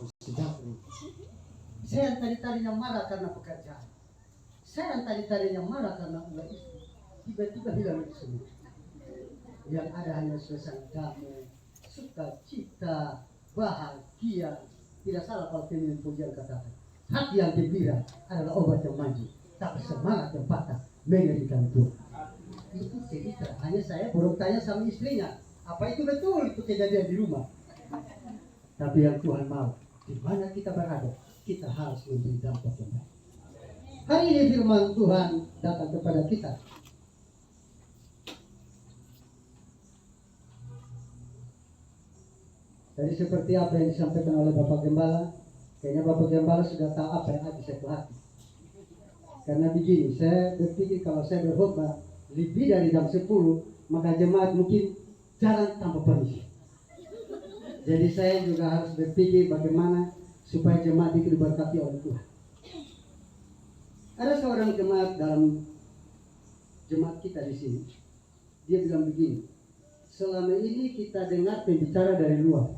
Tidak. Saya yang tadi-tadinya marah karena pekerjaan. Saya yang tadi-tadinya marah karena ulah istri. Tiba-tiba hilang itu semua. Yang ada hanya suasana damai, sukacita, bahagia. Tidak salah kalau pemimpin pujian katakan. Hati yang gembira adalah obat yang maju. Tapi semangat yang patah mengerikan Tuhan. Itu cerita. Hanya saya baru tanya sama istrinya. Apa itu betul itu kejadian di rumah? Tapi yang Tuhan mau, di mana kita berada, kita harus memberi dampak yang baik. Hari ini firman Tuhan datang kepada kita. Jadi seperti apa yang disampaikan oleh Bapak Gembala, kayaknya Bapak Gembala sudah tahu apa yang ada saya hati. Karena begini, saya berpikir kalau saya berkhotbah lebih dari jam 10, maka jemaat mungkin jarang tanpa permisi. Jadi saya juga harus berpikir bagaimana supaya jemaat itu diberkati oleh Tuhan. Ada seorang jemaat dalam jemaat kita di sini. Dia bilang begini, selama ini kita dengar pembicara dari luar.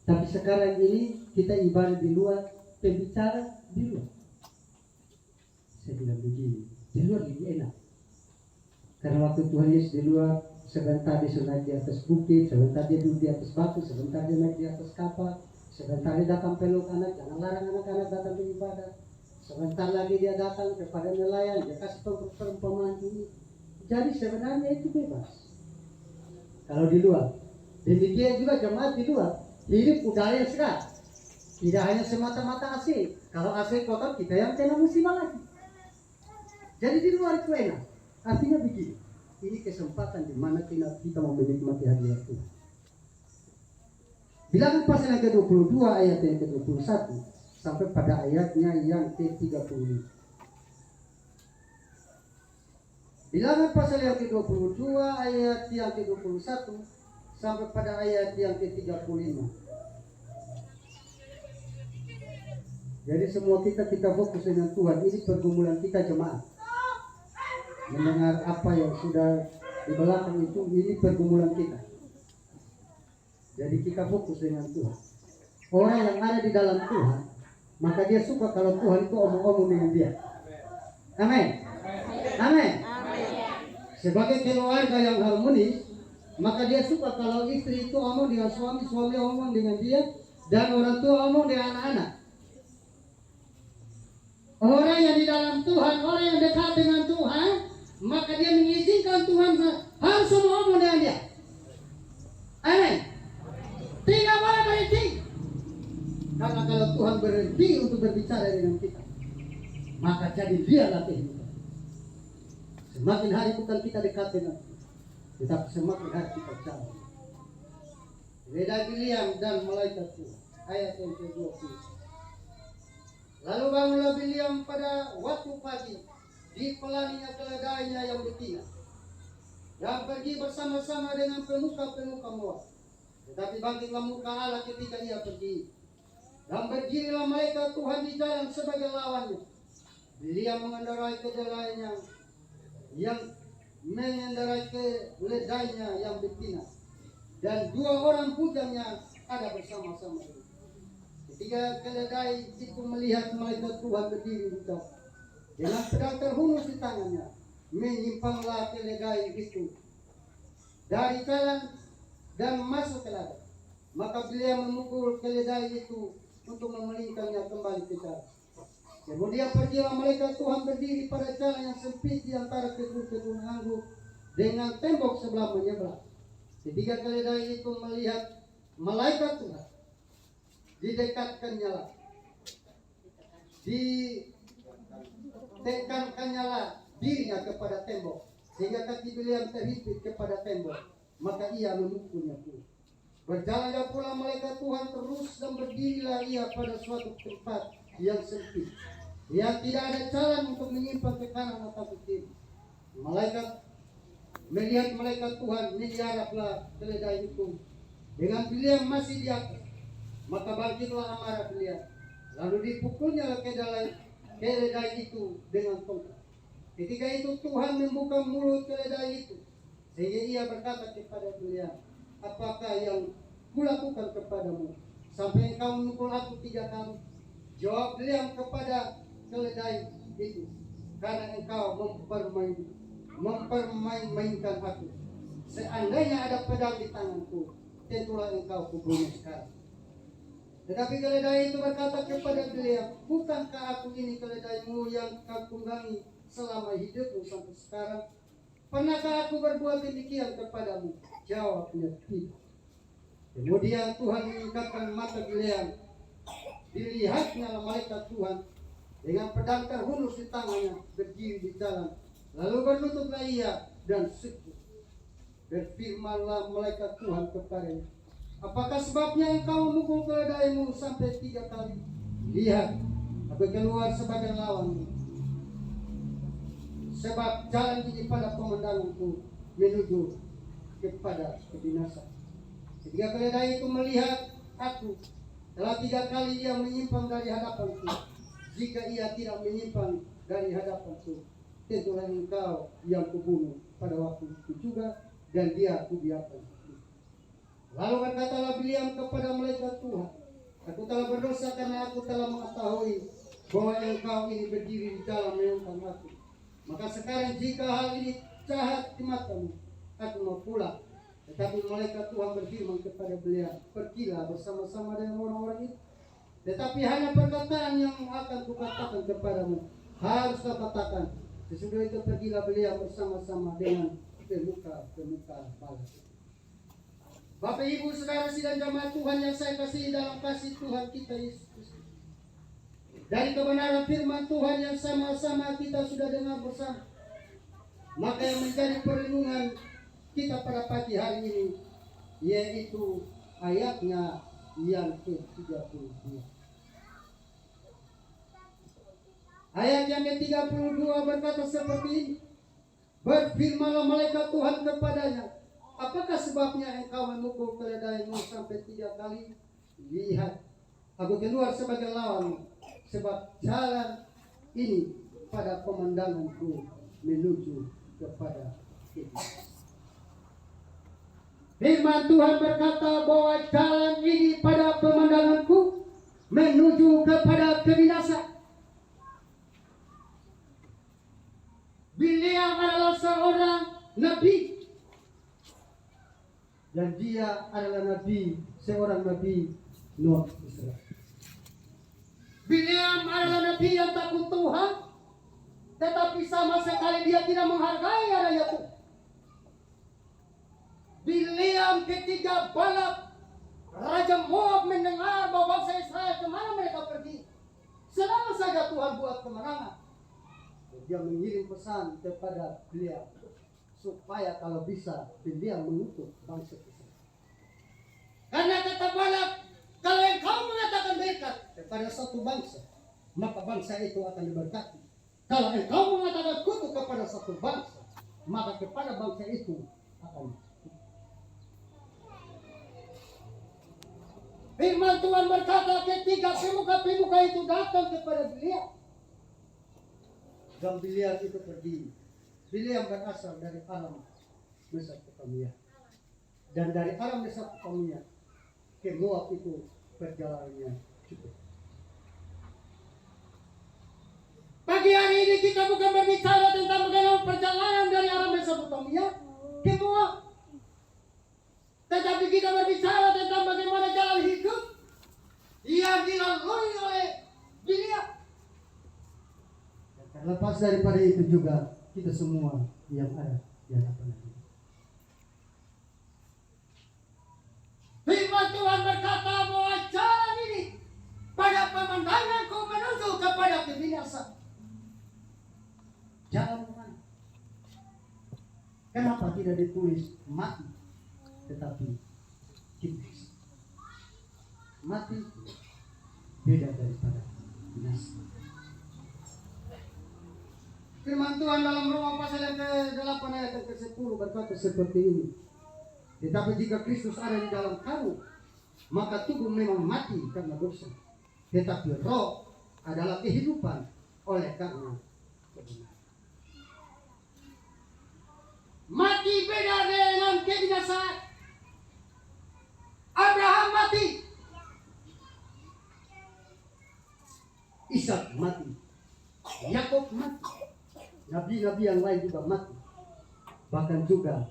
Tapi sekarang ini kita ibadah di luar, pembicara di luar. Saya bilang begini, di luar lebih enak. Karena waktu Tuhan Yesus di luar, sebentar dia naik di atas bukit, sebentar dia duduk di atas batu, sebentar dia naik di atas kapal, sebentar dia datang peluk anak, jangan larang anak-anak datang ke ibadah. Sebentar lagi dia datang kepada nelayan, dia kasih perumpamaan ini. Jadi sebenarnya itu bebas. Kalau di luar, demikian juga jemaat di luar, hidup udara yang segar. Tidak hanya semata-mata AC. Kalau AC kotor, kita yang kena musibah lagi. Jadi di luar itu enak. Artinya begini, ini kesempatan di mana kita mau menikmati hadirat Tuhan. Bilangan pasal yang ke-22 ayat yang ke-21 sampai pada ayatnya yang ke-35. Bilangan pasal yang ke-22 ayat yang ke-21 sampai pada ayat yang ke-35. Jadi semua kita fokus dengan Tuhan. Ini pergumulan kita jemaat. Mendengar apa yang sudah di belakang itu, ini pergumulan kita. Jadi kita fokus dengan Tuhan. Orang yang ada di dalam Tuhan, maka dia suka kalau Tuhan itu omong-omong dengan dia. Amin. Amin. Sebagai keluarga yang harmonis, maka dia suka kalau istri itu omong dengan suami, suami omong dengan dia, dan orang tua omong dengan anak-anak. Orang yang di dalam Tuhan, orang yang dekat dengan Tuhan, maka dia mengizinkan Tuhan harus omong dengan dia. Amin. Tidak boleh berhenti. Karena kalau Tuhan berhenti untuk berbicara dengan kita, maka jadi dialah kehidupan. Semakin hari bukan kita dekat dengan Tuhan, tetapi semakin hari kita jauh. Beda Biliam dan malaikat Tuhan. Ayat yang ke-20. Lalu bangunlah Biliam pada waktu pagi, di pelaninya keledainya yang betina, dan pergi bersama-sama dengan pemuka-pemuka Moab. Tetapi bangkitlah murka Allah ketika ia pergi, dan berdirilah malaikat Tuhan di jalan sebagai lawannya. Biliam mengendarai keledainya yang mengendarai keledainya yang betina, dan dua orang bujangnya ada bersama-sama. Ketika keledai itu melihat malaikat Tuhan berdiri di jalan dengan pedang terhunus di tangannya, menyimpanglah keledai itu dari jalan dan masuk ke ladang. Maka beliau memukul keledai itu untuk memelingkannya kembali ke jalan. Kemudian pergilah malaikat Tuhan berdiri pada jalan yang sempit di antara kebun-kebun anggur dengan tembok sebelah menyeberang. Ketika keledai itu melihat malaikat Tuhan, didekatkannya lah, ditekankannya lah dirinya kepada tembok, sehingga kaki beliau terhimpit kepada tembok. Maka ia memukulnya pula. Berjalanlah pula malaikat Tuhan terus, dan berdirilah ia pada suatu tempat yang sempit, yang tidak ada jalan untuk menyimpang ke kanan atau ke kiri. Malaikat melihat malaikat Tuhan, menjarahlah keledai itu dengan beliau masih di atas. Maka bangkitlah amarah beliau, lalu dipukulnya keledai itu dengan tongkat. Ketika itu Tuhan membuka mulut keledai itu, sehingga ia berkata kepada beliau, apakah yang kulakukan kepadamu? sampai engkau memukul aku 3 kali. Jawab Bileam kepada keledai itu, karena engkau mempermainkan aku. Seandainya ada pedang di tanganku, tentulah engkau kubunuh sekarang. Tetapi keledai itu berkata kepada Bileam, bukankah aku ini keledaimu yang kau tunggangi selama hidupmu sampai sekarang? Pernahkah aku berbuat demikian kepadamu? Jawabnya, tidak. Kemudian Tuhan meningkatkan mata Bileam. Dilihatnya malaikat Tuhan dengan pedang terhunus di tangannya berdiri di jalan. Lalu berlututlah ia dan sujud. Berfirmanlah malaikat Tuhan kepadanya, apakah sebabnya engkau memukul keledaimu sampai 3 kali? Lihat, aku keluar sebagai lawanmu, sebab jalan ini pada pemandanganku menuju kepada kebinasan. Ketika keledai itu melihat aku, telah 3 kali ia menyimpang dari hadapanku. Jika ia tidak menyimpang dari hadapanku, tentulah engkau yang kubunuh pada waktu itu juga, dan dia kubiarkan. Lalu berkatalah Bileam kepada malaikat Tuhan, aku telah berdosa karena aku telah mengetahui bahwa engkau ini berdiri di dalam menentang aku. Maka sekarang jika hal ini jahat di matamu, aku mau pulang. Tetapi malaikat Tuhan berfirman kepada Bileam, pergilah bersama-sama dengan orang-orang itu. Tetapi hanya perkataan yang akan kukatakan kepadamu harus kau katakan. Sesudah itu pergilah Bileam bersama-sama dengan pemuka balas. Bapak, Ibu, saudara dan jamaah Tuhan yang saya kasihi dalam kasih Tuhan kita Yesus Kristus, dari kebenaran firman Tuhan yang sama-sama kita sudah dengar bersama, maka yang menjadi perlindungan kita pada pagi hari ini yaitu ayatnya yang ke-32. Ayat yang ke-32 berkata seperti ini, berfirmanlah malaikat Tuhan kepadanya, apakah sebabnya engkau memukul keledaimu sampai 3 kali? Lihat, aku keluar sebagai lawanmu, sebab jalan ini pada pemandanganku menuju kepada kebinasan. Firman Tuhan berkata bahwa jalan ini pada pemandanganku menuju kepada kebinasan. Bileam adalah seorang nabi, dan dia adalah seorang nabi non Israel. Bileam adalah nabi yang takut Tuhan, tetapi sama sekali dia tidak menghargai adanya Tuhan. Bileam ketika Balak Raja Moab mendengar bahwa bangsa Israel kemana mereka pergi, selama saja Tuhan buat kemenangan, dia mengirim pesan kepada Bileam supaya kalau bisa Bileam mengutuk bangsa Israel. Karena kata Balak, kalau engkau mengatakan berkat kepada satu bangsa, maka bangsa itu akan diberkati. Kalau engkau mengatakan kutuk kepada satu bangsa, maka kepada bangsa itu akan. Firman Tuhan berkata ketika pemuka-pemuka itu datang kepada Bileam, dan Bileam itu pergi. Bileam berasal dari alam Mesopotamia, dan dari alam Mesopotamia ke Moab itu perjalanannya cukup. Pagi hari ini kita bukan berbicara tentang bagaimana perjalanan dari alam Mesopotamia ke Moab, tetapi kita berbicara tentang bagaimana jalan hidup yang dilalui oleh Bileam. Terlepas daripada itu juga kita semua yang ada di hadapan kita. Firman Tuhan berkata bahwa jalan ini pada pemandanganku menuju kepada kebinasan. Jalan mana? Kenapa tidak ditulis mati, tetapi kibis? Mati beda daripada binasa. Firman Tuhan dalam Roma pasal yang ke-8 ayat yang ke-10 berkata seperti ini, tetapi jika Kristus ada di dalam kamu, maka tubuh memang mati karena dosa, tetapi roh adalah kehidupan oleh karena kebenaran. Mati beda dengan kebinasaan. Abraham mati, Ishak mati, Yakub mati, nabi-nabi yang lain juga mati. Bahkan juga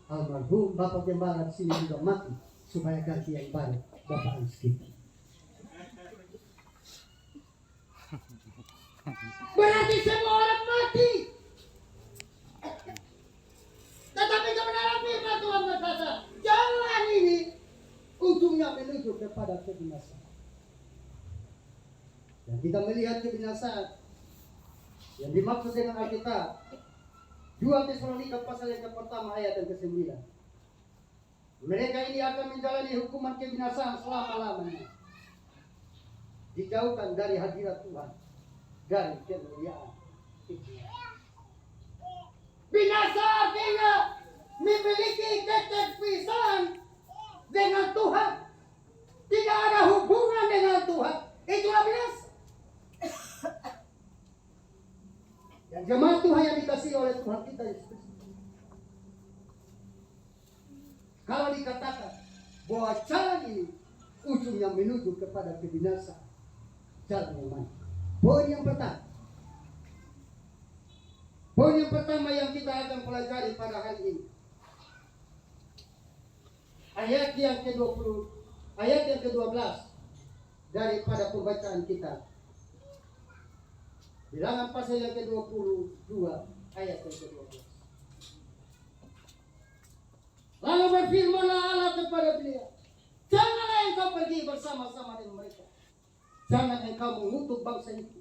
almarhum Bapak Gembala di sini juga mati supaya ganti yang baru Bapak Anskiti. Berarti semua orang mati. Tetapi kebenaran firman Tuhan berkata, jalan ini ujungnya menuju kepada kebinasaan. Dan kita melihat kebinasaan yang dimaksud dengan Alkitab 2 Tesalonika pasal yang pertama ayat yang ke-9. Mereka ini akan menjalani hukuman kebinasaan selama-lamanya, dijauhkan dari hadirat Tuhan, dari kemuliaan. Binasa artinya memiliki keterpisaan dengan Tuhan, tidak ada hubungan dengan Tuhan, itulah binasa. Dan jemaat Tuhan yang dikasihi oleh Tuhan kita Yesus Kristus, kalau dikatakan bahwa jalan ini ujungnya menuju kepada kebinasaan, jalan yang mana? Poin yang pertama yang kita akan pelajari pada hari ini, ayat yang ke-12 daripada pembacaan kita. Bilangan pasal yang ke-22 ayat yang ke-12. Lalu berfirmanlah Allah kepada beliau, janganlah engkau pergi bersama-sama dengan mereka. Jangan engkau mengutuk bangsa itu,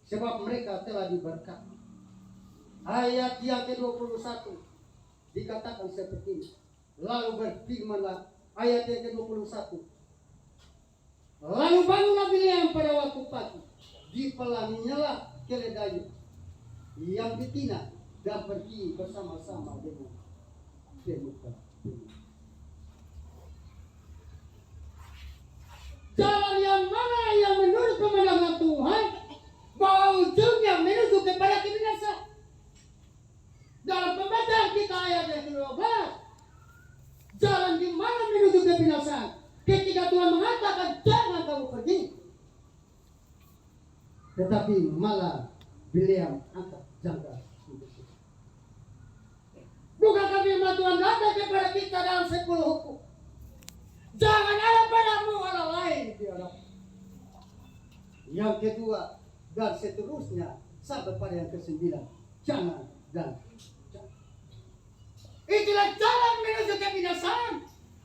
sebab mereka telah diberkati. Ayat yang ke-21 dikatakan seperti ini. Lalu berfirmanlah, ayat yang ke-21. Lalu bangunlah Bileam pada waktu pagi, dipelanginya lah keledai yang betina, dan pergi bersama-sama dengan pemuda. Jalan yang mana yang menurut pemandangan Tuhan bahwa ujungnya menuju kepada kebinasaan? Dalam pembacaan kita ayat yang ke-12, jalan di mana menuju kebinasaan? Ketika Tuhan mengatakan jangan kamu pergi, tetapi malah Bileam angkat jangkar. Bukankah firman Tuhan datang kepada kita dalam 10 hukum? Jangan ada padamu Allah lain di hadapan. Yang kedua dan seterusnya sampai pada yang ke-9, jangan dan jangan. Itulah jalan menuju kebinasaan.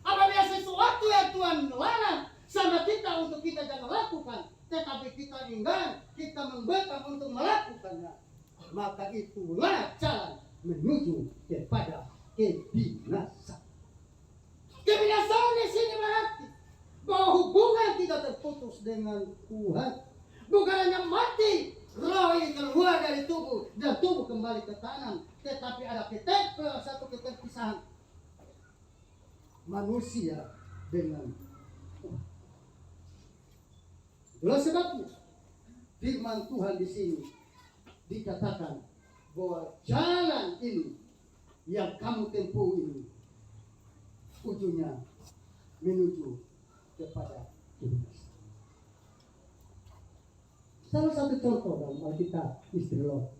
Apabila sesuatu yang Tuhan larang sama kita untuk kita jangan lakukan, tetapi kita ingin, kita membentang untuk melakukannya, maka itulah jalan menuju kepada kebinasaan. Kebinasaan di sini berarti bahwa hubungan kita terputus dengan Tuhan. Bukan hanya mati, roh ini keluar dari tubuh dan tubuh kembali ke tanah, tetapi ada satu keterpisahan manusia dengan Tuhan. Itulah sebabnya firman Tuhan di sini dikatakan bahwa jalan ini yang kamu tempuh ini ujungnya menuju kepada kebinasaan. Salah satu contoh dalam Alkitab, istri Lot.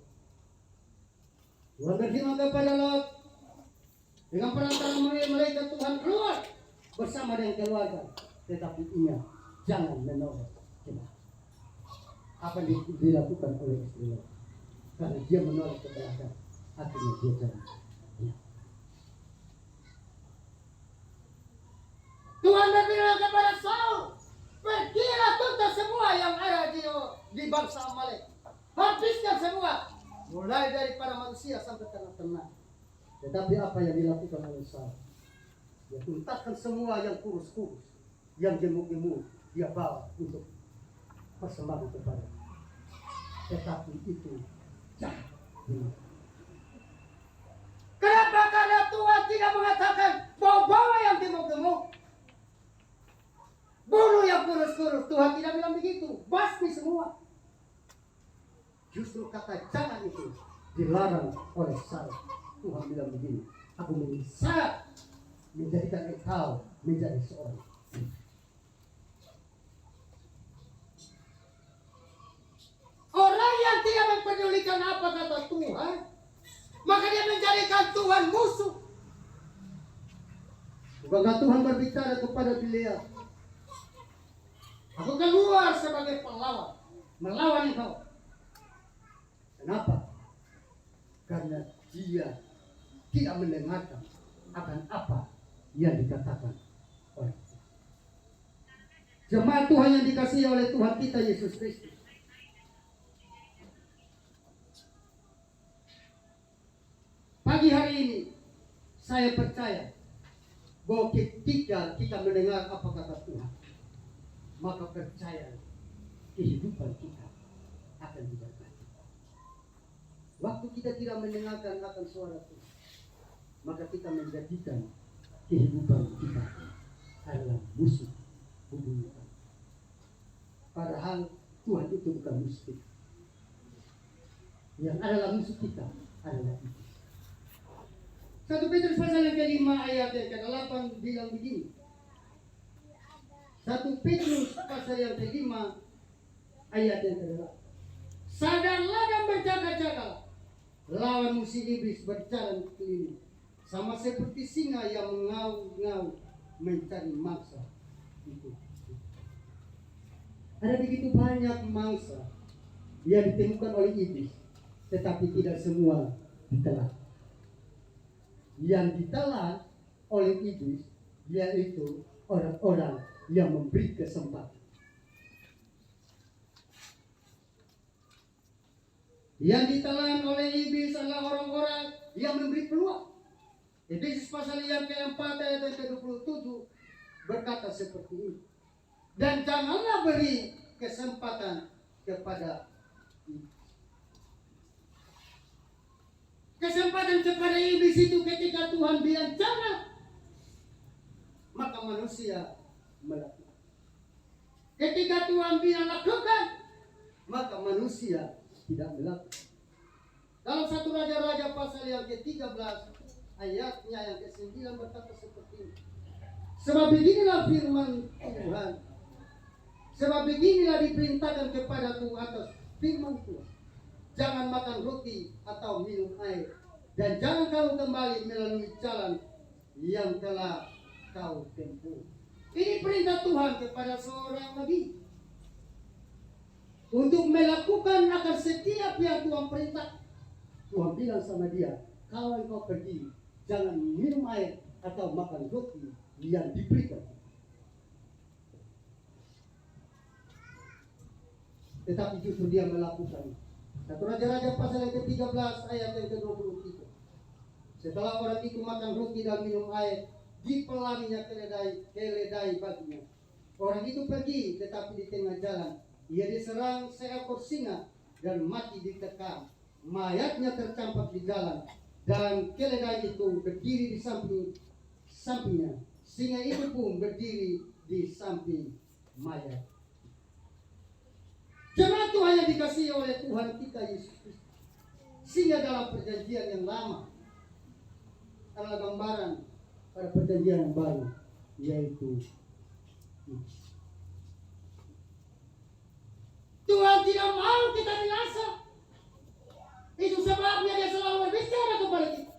Tuhan berfirman kepada Lot, dengan perantara malaikat Tuhan keluar bersama dengan keluarga, tetapi ingat jangan menolak Tuhan. Apa yang dilakukan oleh istri Lot? Karena dia menolak ke belakang, akhirnya dia jalan. Tuhan berfirman kepada Saul, pergilah tuntas semua yang ada di bangsa Amalek. Habiskan semua, mulai daripada manusia sampai ternak-ternak. Tetapi apa yang dilakukan oleh Saul? Dia tuntaskan semua yang kurus-kurus, yang gemuk-gemuk, dia bawa untuk persembahan kepada. Tetapi itu jahat. Kenapa? Karena Tuhan tidak mengatakan bawa yang gemuk-gemuk, bunuh yang kurus-kurus. Tuhan tidak bilang begitu, basmi semua. Justru kata jangan itu dilarang oleh Saul. Tuhan bilang begini, aku menyesat menjadikan engkau menjadi seorang. Tuhan musuh. Bukankah Tuhan berbicara kepada beliau, aku keluar sebagai pelawan, melawan engkau. Kenapa? Karena dia tidak mendengarkan akan apa yang dikatakan oleh jemaat Tuhan yang dikasihi oleh Tuhan kita Yesus Kristus. Pagi hari ini saya percaya bahwa ketika kita mendengar apa kata Tuhan, maka percaya kehidupan kita akan diberkati. Waktu kita tidak mendengarkan akan suara Tuhan, maka kita menjadikan kehidupan kita adalah musuh hubungan. Padahal Tuhan itu bukan musuh. Yang adalah musuh kita adalah iblis. 1 Petrus pasal yang ke-5 ayat yang ke-8 bilang begini. 1 Petrus pasal yang ke-5 ayat yang ke-8. Sadarlah dan berjaga-jagalah, lawan musuh iblis berjalan keliling, sama seperti singa yang mengaum-ngaum mencari mangsa itu. Ada begitu banyak mangsa yang ditemukan oleh iblis, tetapi tidak semua ditelan. Yang ditelan oleh iblis yaitu orang-orang yang memberi kesempatan. Yang ditelan oleh iblis adalah orang-orang yang memberi peluang. Efesus pasal yang ke-4 ayat yang ke-27 berkata seperti ini. Dan janganlah beri kesempatan kepada iblis. Kesempatan kepada iblis itu ketika Tuhan bilang jangan, maka manusia melakukan. Ketika Tuhan bilang lakukan, maka manusia tidak melakukan. Dalam 1 Raja-Raja pasal yang ke-13 ayatnya yang ke-9 berkata seperti ini. Sebab beginilah firman Tuhan. Sebab beginilah diperintahkan kepadaku atas firman Tuhan. Jangan makan roti atau minum air, dan jangan kau kembali melalui jalan yang telah kau tempuh. Ini perintah Tuhan kepada seorang nabi untuk melakukan akan setiap yang Tuhan perintah. Tuhan bilang sama dia, kalau engkau pergi, jangan minum air atau makan roti yang diberikan. Tetapi justru dia melakukan. 1 Raja-Raja pasal yang ke-13 ayat yang ke-23. Setelah orang itu makan roti dan minum air, dipelaninya keledai baginya. Orang itu pergi, tetapi di tengah jalan ia diserang seekor singa dan mati dikekang. Mayatnya tercampak di jalan, dan keledai itu berdiri di sampingnya. Singa itu pun berdiri di samping mayat. Jemaat Tuhan yang dikasihi oleh Tuhan kita Yesus Kristus. Singa dalam perjanjian yang lama adalah gambaran pada perjanjian yang baru, yaitu Tuhan tidak mau kita binasa. Itu sebabnya dia selalu berbicara kepada kita.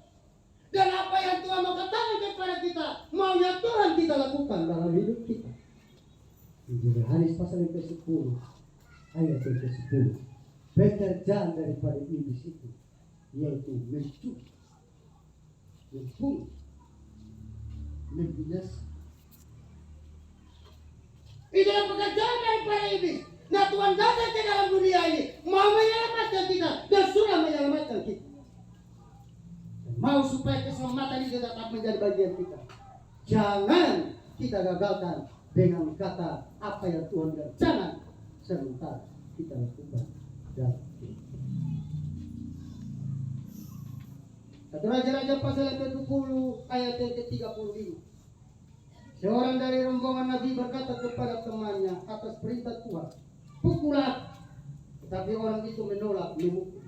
Dan apa yang Tuhan mau katakan kepada kita, maunya Tuhan kita lakukan dalam hidup kita. Injil Yohanes pasal yang ke-10 ayat yang ke-10. Pekerjaan daripada iblis itu yaitu mencuri, membunuh, membinasa. Itulah pekerjaan daripada iblis. Nah, Tuhan datang ke dalam dunia ini mau menyelamatkan kita dan sudah menyelamatkan kita. Dan mau supaya keselamatan itu tetap menjadi bagian kita. Jangan kita gagalkan dengan kata apa yang Tuhan bilang. Jangan sementara kita lakukan dalam hidup. 1 Raja-Raja pasal yang ke-20 ayat yang ke-35. Seorang dari rombongan Nabi berkata kepada temannya atas perintah Tuhan, pukullah. Tetapi orang itu menolak memukul.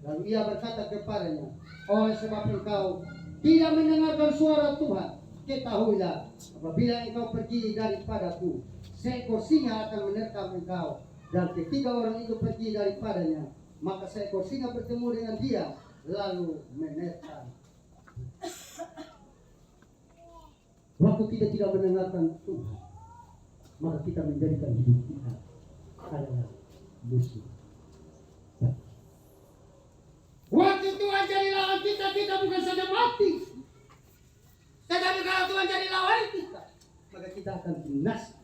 Lalu ia berkata kepadanya, oleh sebab engkau tidak mendengarkan suara Tuhan, ketahuilah apabila engkau pergi daripadaku, seekor singa akan menerkam engkau. Dan ketika orang itu pergi daripadanya, maka seekor singa bertemu dengan dia, lalu menerkam Waktu kita tidak mendengarkan Tuhan, maka kita menjadikan hidup kita adalah musuh. Waktu Tuhan jadi lawan kita, kita bukan saja mati, tetapi kalau Tuhan jadi lawan kita, maka kita akan binasa.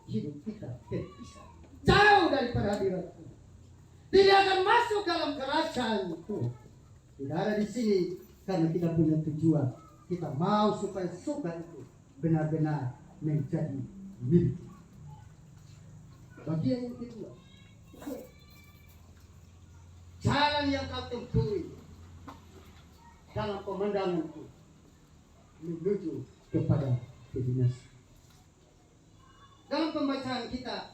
Hidup kita terpisah, jauh daripada hadirat Tuhan. Tidak akan masuk dalam kerajaan Tuhan. Tidak ada di sini karena kita punya tujuan. Kita mau supaya surga itu benar-benar menjadi milik. Bagian yang kedua, jalan yang kau tempuhi dalam pemandanganku menuju kepada kebinasan. Dalam pembacaan kita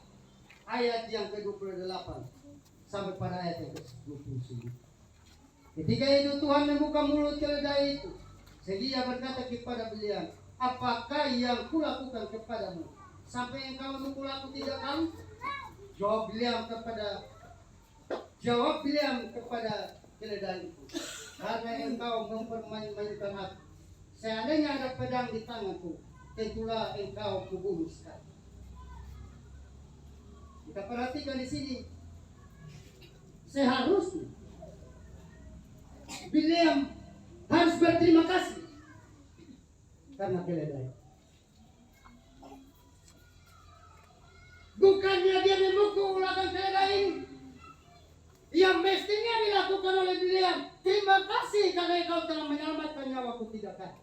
ayat yang ke-28 sampai pada ayat yang ke-29. Ketika itu Tuhan membuka mulut keledai itu, sehingga berkata kepada beliau, apakah yang kulakukan kepadamu sampai engkau memukul aku 3 kali? Jawab beliau kepada keledai itu, karena engkau mempermain-mainkan aku. Seandainya ada pedang di tanganku, tentulah engkau kubunuh sekali. Kita perhatikan di sini, seharusnya Bileam harus berterima kasih karena keledai. Bukannya dia memukul akan keledai ini, yang mestinya dilakukan oleh Bileam, terima kasih karena engkau telah menyelamatkan nyawaku 3 kali.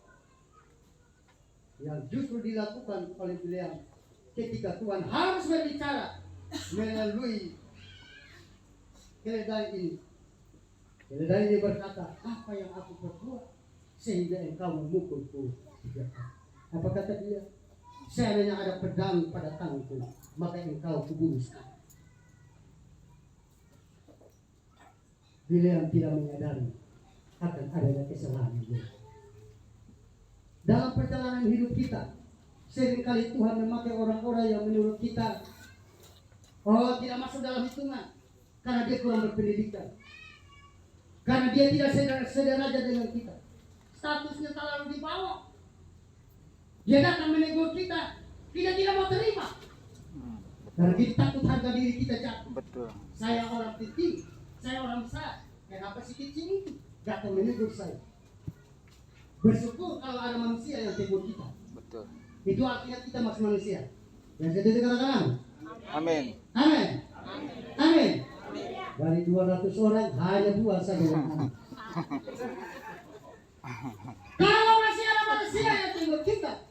Yang justru dilakukan oleh Bileam ketika Tuhan harus berbicara melalui keledai ini. Keledai ini berkata, apa yang aku perbuat sehingga engkau memukulku 3 kali? Apa kata dia? Seandainya ada pedang pada tanganku, maka engkau kubunuh sekali. Bileam tidak menyadari akan adanya kesalahan dia. Dalam perjalanan hidup kita, seringkali Tuhan memakai orang-orang yang menurut kita tidak masuk dalam hitungan, karena dia kurang berpendidikan, karena dia tidak sederajat dengan kita, statusnya terlalu di bawah. Dia datang menegur kita tidak mau terima, karena kita takut harga diri kita jatuh. Betul. Saya orang tinggi, saya orang besar, kenapa si kecil ini datang menegur saya? Bersyukur kalau ada manusia yang tegur kita. Betul. Itu artinya kita masih manusia. Yang jadi katakan amin. Amin. Amin. Dari 200 orang hanya 2 saja yang amin. Kalau masih ada manusia yang tegur kita,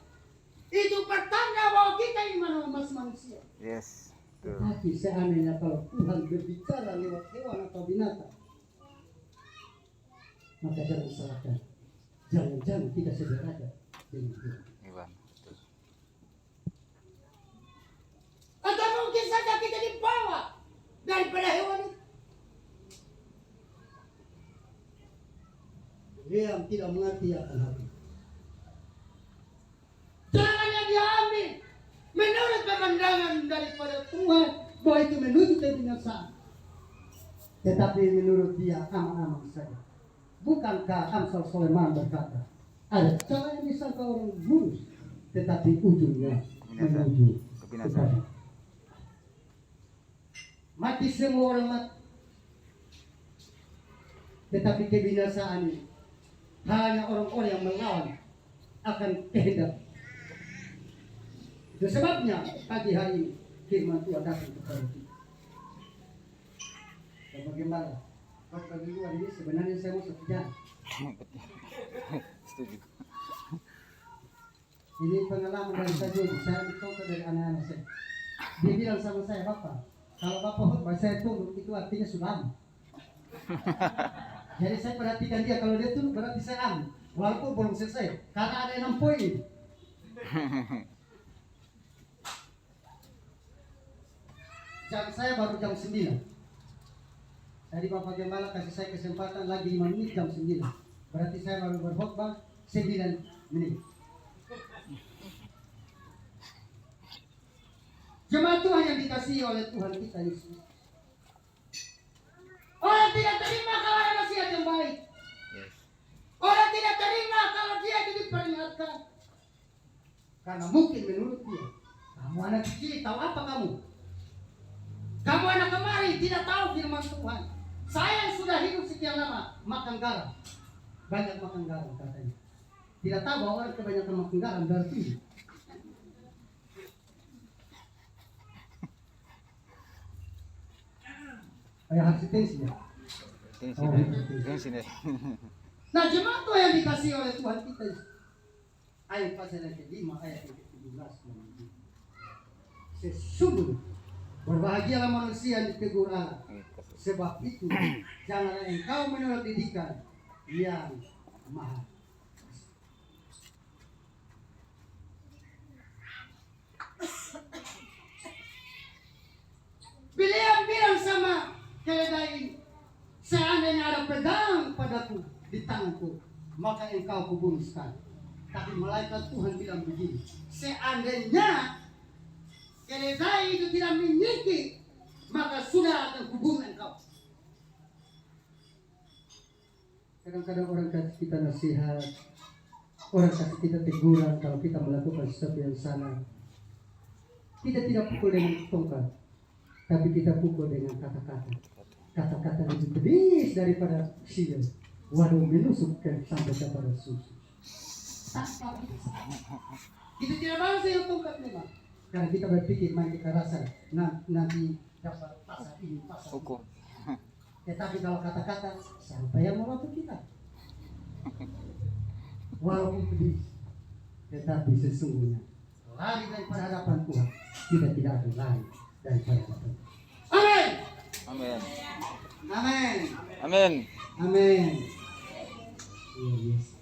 itu pertanda bahwa kita ini masih manusia. Yes. Tapi seandainya kalau Tuhan berbicara lewat hewan atau binatang, maka jangan salahkan. Jangan kita sederajat dengan Tuhan. Atau mungkin saja kita dibawa daripada hewan itu. Bileam tidak mengerti akan hal itu. Jangan yang diambil menurut pemandangan daripada Tuhan bahwa itu menuju kebinasaan, tetapi menurut dia aman-aman saja. Bukankah Amsal Sulaiman berkata, ada cara yang disangka orang lurus, tetapi ujungnya menuju kebinasaan. Mati semua orang mati, tetapi kebinasaan ini hanya orang-orang yang melawan akan kehendak. Itu sebabnya pagi hari ini firman Tuhan datang kepada kita. Dan bagaimana? Bagi luar ini sebenarnya saya mau setia. Setuju. Ini pengalaman dari saya dicontoh dari anak-anak saya. Dia bilang sama saya, Bapak, kalau Bapak khotbah saya tunduk itu artinya sudah aman. Jadi saya perhatikan dia, kalau dia tunduk berarti saya aman, walaupun belum selesai, karena ada 6 poin. Jam saya baru jam 9. Tadi Bapak Gembala kasih saya kesempatan lagi 5 menit jam 9. Berarti saya baru berkhotbah 9 menit. Jemaat Tuhan yang dikasihi oleh Tuhan kita Yesus. Orang tidak terima kalau ada nasihat yang baik. Orang tidak terima kalau dia itu diperingatkan. Karena mungkin menurut dia, kamu anak kecil, tahu apa kamu? Kamu anak kemarin tidak tahu firman Tuhan. Saya yang sudah hidup sekian lama makan garam, banyak makan garam katanya. Tidak tahu bahwa orang kebanyakan makan garam berarti ayah harus tensi ya. Tensi deh. Nah, jemaat Tuhan yang dikasih oleh Tuhan kita, ayat pasal yang ke-5 ayat yang ke-17. Sesungguhnya berbahagialah manusia yang ditegur Allah, sebab itu janganlah engkau menolak didikan yang mahal. Beliau bilang sama keledai ini, seandainya ada pedang padaku di tanganku, maka engkau kubunuh sekali. Tapi malaikat Tuhan bilang begini, seandainya keledai itu tidak menyingkir, maka sudah akan kubunuh engkau. Kadang-kadang orang kasih kita nasihat, orang kasih kita teguran kalau kita melakukan sesuatu yang salah. Kita tidak pukul dengan tongkat, tapi kita pukul dengan kata-kata. Kata-kata lebih pedis daripada sial. Waduh, menusukkan sampai kepada susu. Kita tidak mau saya tongkat memang. Karena kita berpikir main kita rasa nanti dapat pasal ini, pasal Hukum. Tetapi kalau kata-kata, siapa yang mau waktu kita? Walaupun pedis, tetapi sesungguhnya lari daripada hadapan Tuhan, kita tidak akan lari daripada hadapan Tuhan. Amin. Amin. Amin. Amin. Amin. Yes.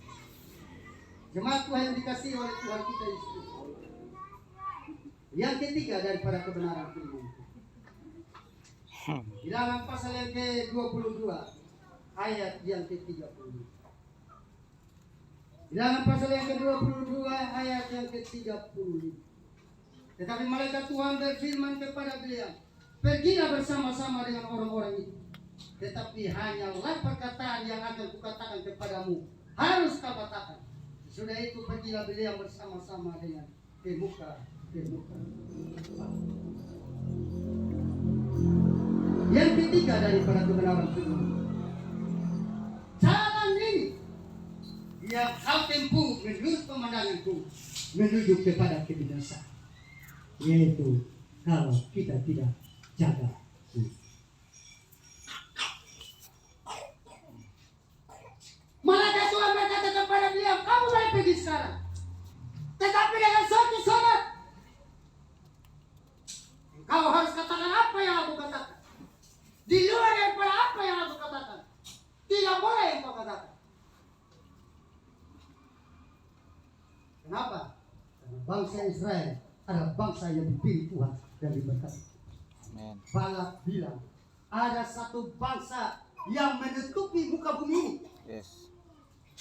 Jemaat Tuhan yang dikasih oleh Tuhan kita Yesus. Yang ketiga daripada kebenaran firman. Di dalam pasal yang ke-22 ayat yang ke-30. Di dalam pasal yang ke-22 ayat yang ke-30. Tetapi malaikat Tuhan berfirman kepada beliau, pergilah bersama-sama dengan orang-orang itu. Tetapi hanyalah perkataan yang akan kukatakan kepadamu harus kau katakan. Sudah itu pergilah beliau bersama-sama dengan kemuka. Yang ketiga daripada kebenaran firman, jalan ini yang kau tempuh menurut pemandanganku menuju kepada kebinasaan, yaitu kalau kita tidak jaga. Malaikat Tuhan berkata kepada beliau, kamu boleh pergi sekarang, tetapi dengan satu syarat. Kau harus katakan apa yang aku katakan. Di luar daripada apa yang aku katakan, tidak boleh yang kau katakan. Kenapa? Karena bangsa Israel adalah bangsa yang dipilih Tuhan dan diberkati. Balak bilang, ada satu bangsa yang menutupi muka bumi ini. Yes.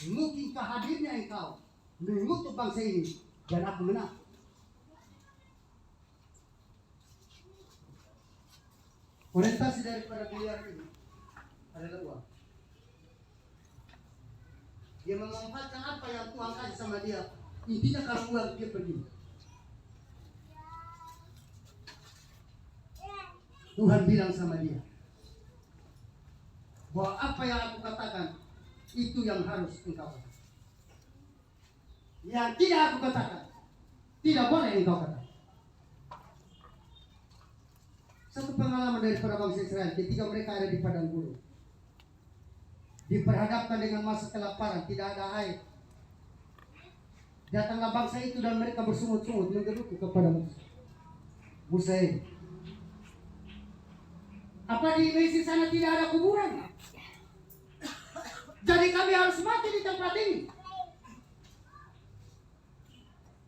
Mungkinkah hadirnya engkau mengutuk bangsa ini dan aku menang? Orientasi daripada beliau ini adalah uang. Dia memanfaatkan apa yang Tuhan kasih sama dia. Intinya kalau uang dia pergi. Tuhan bilang sama dia bahwa apa yang aku katakan itu yang harus engkau katakan. Yang tidak aku katakan tidak boleh engkau katakan. Satu pengalaman daripada bangsa Israel ketika mereka ada di padang gurun, diperhadapkan dengan masa kelaparan, tidak ada air. Datanglah bangsa itu dan mereka bersungut-sungut menggerutu kepada Musa. Apa di Mesir sana tidak ada kuburan? Jadi kami harus mati di tempat ini.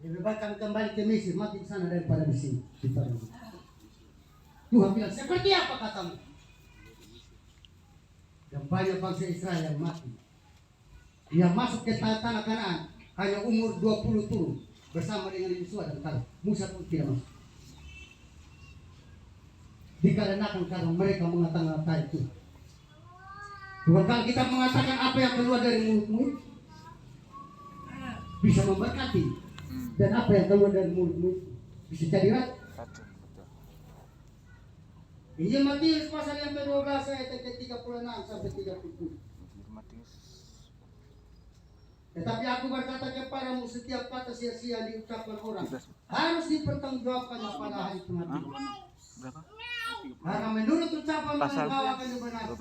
Lebih baik kami kembali ke Mesir, mati di sana daripada di sini di padang gurun. Tuhan bilang, seperti apa katamu? Dan banyak bangsa Israel yang mati. Yang masuk ke tanah Kanaan hanya umur 20 turun bersama dengan Yosua dan Kaleb. Musa pun tidak masuk. Dikarenakan karena mereka mengatakan itu. Bukan kalau kita mengatakan apa yang keluar dari mulutmu bisa memberkati. Dan apa yang keluar dari mulutmu bisa jadi racun. Satu. Betul. Injil Matius pasal yang ke-12 ayat ke-36 sampai 37. Injil Matius. Tetapi aku berkata kepadamu, setiap kata sia-sia diucapkan orang 13. harus dipertanggungjawabkannya pada hari kematian. Berapa? Karena menurut ucapanmu Pasal engkau akan dibenarkan.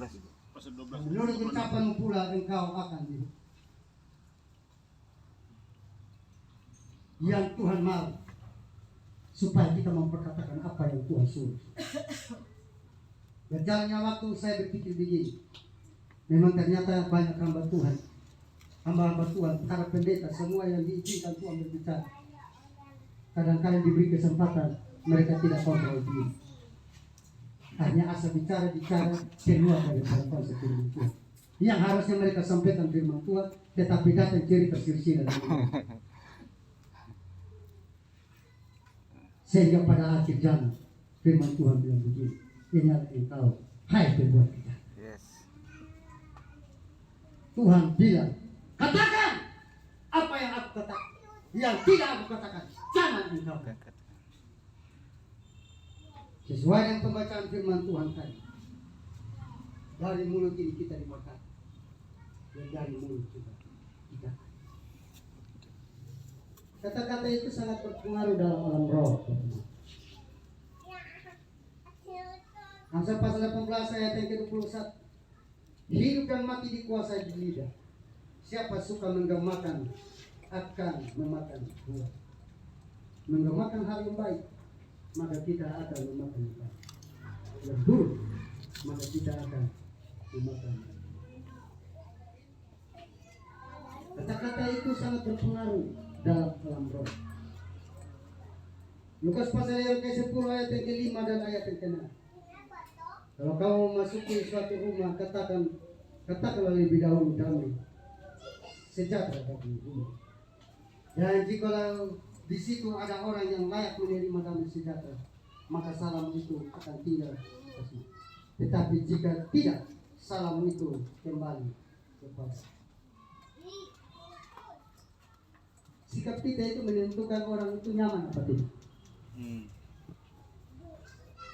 12. Menurut ucapanmu pula engkau akan dihukum. Yang Tuhan mau supaya kita memperkatakan apa yang Tuhan suruh. Berjalannya waktu saya berpikir begini, memang ternyata banyak hamba Tuhan, hamba-hamba Tuhan, para pendeta, semua yang diizinkan Tuhan berbicara. Kadang-kadang diberi kesempatan, mereka tidak kontrol diri. Hanya asal bicara keluar dari konsep firman Tuhan. Yang harusnya mereka sampaikan firman Tuhan, tetapi datang cerita silsilah. Sehingga pada akhir zaman firman Tuhan bilang begini, ingat engkau, hai pembuat kita. Yes. Tuhan bilang, katakan apa yang aku katakan, yang tidak aku katakan, jangan engkau katakan. Sesuai dengan pembacaan firman Tuhan tadi, dari mulut ini kita diberkati, dan dari mulut kita. Kata-kata itu sangat berpengaruh dalam alam roh. Amsal pasal 18 ayat yang ke-21. Hidup dan mati dikuasai di lidah. Siapa suka menggemakan akan memakan buah. Menggemakan hal yang baik, maka kita akan memakan yang baik. Yang buruk, maka kita akan memakan yang baik. Kata-kata itu sangat berpengaruh dalam alam roh. Lukas pasal yang ke-10 ayat yang ke-5 dan ayat yang ke-6. Kalau kamu memasuki suatu rumah, katakanlah lebih dahulu damai sejahtera bagi rumah. Dan jikalau di situ ada orang yang layak menerima damai sejahtera, maka salam itu akan tinggal kasih. Tetapi jika tidak, salam itu kembali kepada. Sikap kita itu menentukan orang itu nyaman apa tidak.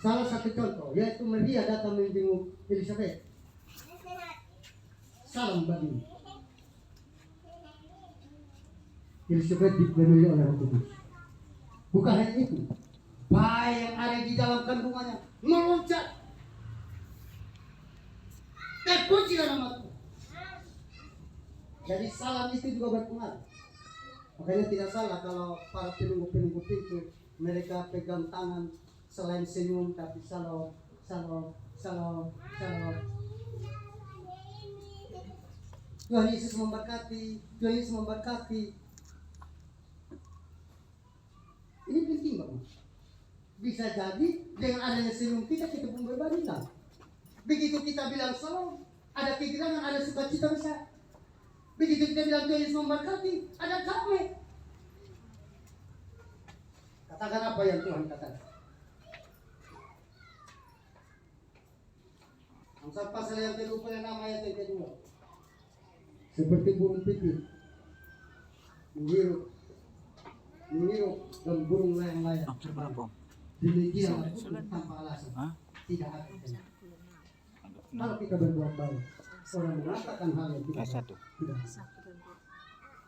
Salah satu contoh yaitu Maria datang menjenguk Elizabeth. Salam bagi Elizabeth dipenuhi oleh Roh Kudus. Bukan hanya itu, bayi yang ada di dalam kandungannya meloncat, terpuji nama Tuhan. Jadi salam itu juga berpengaruh. Makanya tidak salah kalau para penunggu-penunggu pintu mereka pegang tangan selain senyum tapi salam. Tuhan Yesus memberkati, Tuhan Yesus memberkati. Ini penting banget. Bisa jadi dengan adanya senyum kita pun berbanding. Begitu kita bilang salam, ada kegirangan, ada sukacita besar. Begitu kita bilang Tuhan Yesus memberkati, ada damai. Katakan apa yang Tuhan katakan. Amsal pasal yang ke-26 ayat yang kedua. Seperti burung pipit menghirup dan burung layang-layang. Demikian tanpa alasan. Tidak ada. Kalau kita berbuat baik, orang mengatakan hal yang tidak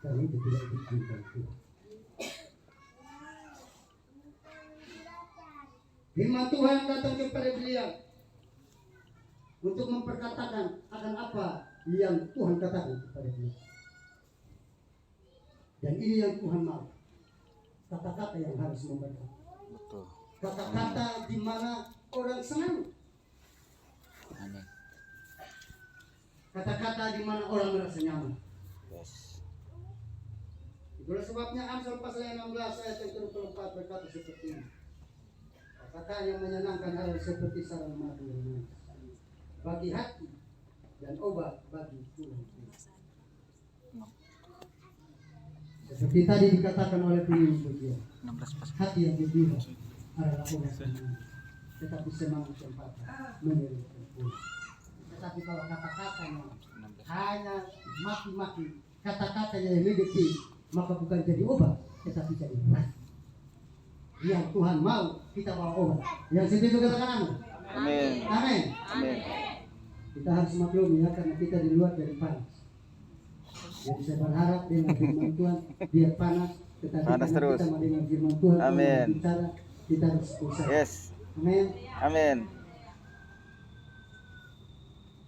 karena itu tidak diinginkan Tuhan. Firman Tuhan datang kepada beliau untuk memperkatakan akan apa yang Tuhan katakan kepada beliau. Dan ini yang Tuhan mau. Kata-kata yang harus memberkati. Kata-kata di mana orang senang. Amin. Kata-kata di mana orang merasa nyaman. Yes. Itulah sebabnya Amsal pasal 16 ayat yang ke-24 berkata seperti ini. Kata yang menyenangkan adalah seperti sarang madu yang manis bagi hati dan obat bagi tulang. Seperti tadi dikatakan oleh penulis beliau, hati yang gembira adalah obat yang manis, tetapi semangat yang patah menyerutkan pulang. Tetapi kalau kata-katanya hanya maki-maki, kata-katanya yang negatif, maka bukan jadi obat, tetapi jadi berat. Yang Tuhan mau kita bawa obat. Yang setuju katakan amin. Amin. Amin. Amin. Kita harus maklumi ya, karena kita di luar dari panas. Jadi saya berharap dengan firman Tuhan biar panas, tetapi Panas karena terus. kita mau dengan firman Tuhan, Amin. kita harus usaha. Yes. Amin. Amin.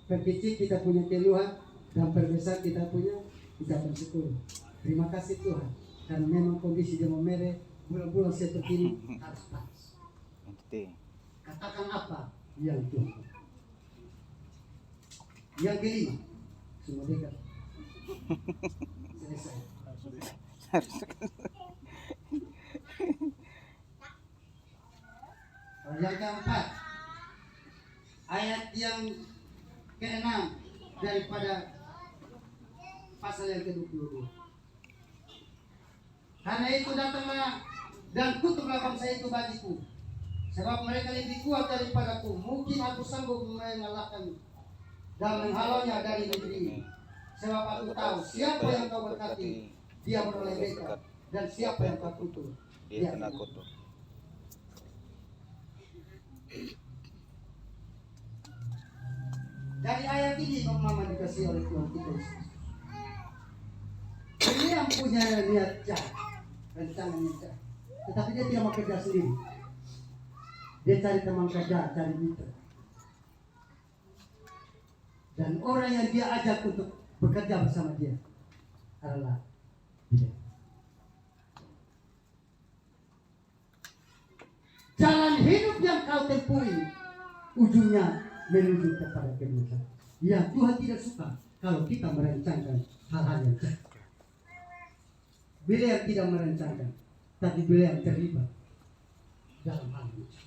Perkecil kita punya keluhan dan perbesar kita punya, kita bersyukur. Terima kasih Tuhan, karena memang kondisi di Momere bulan-bulan seperti ini harus panas. Katakan apa yang Tuhan. Yang kelima, semua dekat. Selesai. Yang keempat, ayat yang ke-6 daripada pasal yang ke-22. Karena itu datanglah dan kutuklah bangsa itu bagiku, sebab mereka lebih kuat daripadaku. Mungkin aku sanggup mengalahkan dan menghalaunya dari negeri ini. Sebab aku tahu siapa yang kau berkati, dia beroleh berkat, dan siapa yang kau kutuk, Dia kena kutuk. Dari ayat ini Mama dikasih oleh Tuhan kita Yesus. Ini yang punya niat jahat, rencananya jahat, tetapi dia tidak mau kerja sendiri. Dia cari teman kerja, cari mitra. Dan orang yang dia ajak untuk bekerja bersama dia adalah dia. Jalan hidup yang kau tempuhi ujungnya menuju kepada kebinasaan. Ya, Tuhan tidak suka kalau kita merancangkan hal-hal yang jahat. Bila yang tidak merancangkan, tapi bila yang terlibat dalam hal itu.